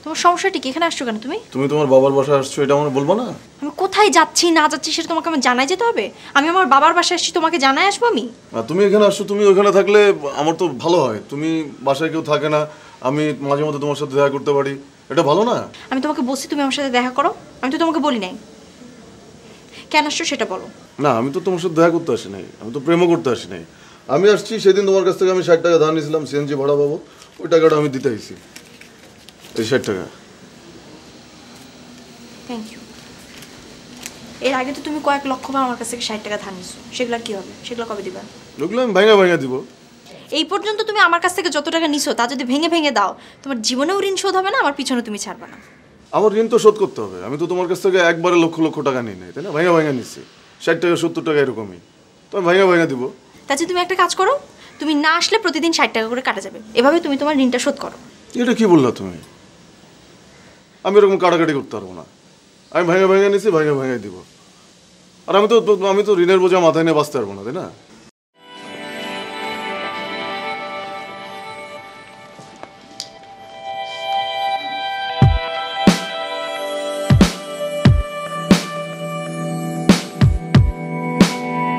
তোমার সমস্যাটা কি? এখানে আসছো কেন তুমি? তুমি তোমার বাবার বাসায় আসছো, এটা আমার বলবো না? আমি কোথায় যাচ্ছি না যাচ্ছি সেটা তোমাকে আমার জানাই যেতে হবে? আমি আমার বাবার বাসায় আসছি, তোমাকে জানাই আসবো আমি? তুমি এখানে আসছো, তুমি ওইখানে থাকলে আমার তো ভালো হয়। তুমি বাসায় কেউ থাকে না, আমি মাঝে মধ্যে তোমার সাথে দেখা করতে পারি, এটা ভালো না? আমি তোমাকে বলছি তুমি আমার সাথে দেখা করো, আমি তো তোমাকে বলি নাই। কেন আসছো সেটা বলো। না, আমি তো তোমার সাথে দেখা করতে আসি নাই, আমি তো প্রেমও করতে আসি নাই। আমি আসছি সেদিন তোমার কাছ থেকে আমি 60 টাকা ধার নিয়েছিলাম সিএনজি ভাড়া বাবদ, ওই টাকাটা আমি দিতে আইছি, এই 60 টাকা। Thank you. এর আগে তো তুমি কয়েক লক্ষবার আমার কাছ থেকে 60 টাকা ধার নিছো, সেগুলোর কি হবে? সেগুলো কবে দিবা? ওগুলো আমি ভাঙা ভাঙা দিব। এই পর্যন্ত তুমি আমার কাছ থেকে যত টাকা নিছো তা যদি ভেঙে ভেঙে দাও, তোমার জীবনেও ঋণ শোধ হবে না, আমার পিছনে তুমি ছাড়বে না। আমার ঋণ তো শোধ করতে হবে, আমি তো তোমার কাছ থেকে একবারে লক্ষ লক্ষ টাকা নিই নাই, তাই না? ভাঙা ভাঙা নিচ্ছি, 60 টাকা 70 টাকা এরকমই, তো আমি ভাঙা ভাঙা দিব। তাই তুমি একটা কাজ করো, তুমি না আসলে প্রতিদিন 60 টাকা করে কাটা যাবে, এভাবে তুমি তোমার ঋণটা শোধ করো। এটা কি বললা তুমি? আমি এরকম কাটাকাটি করতে পারবো না, আমি ভাঙা ভাঙা নিচ্ছি, ভাঙা ভাঙাই দিব। আর আমি তো ঋণের বোঝা মাথায় নিয়ে বাঁচতে পারবো না, তাই না?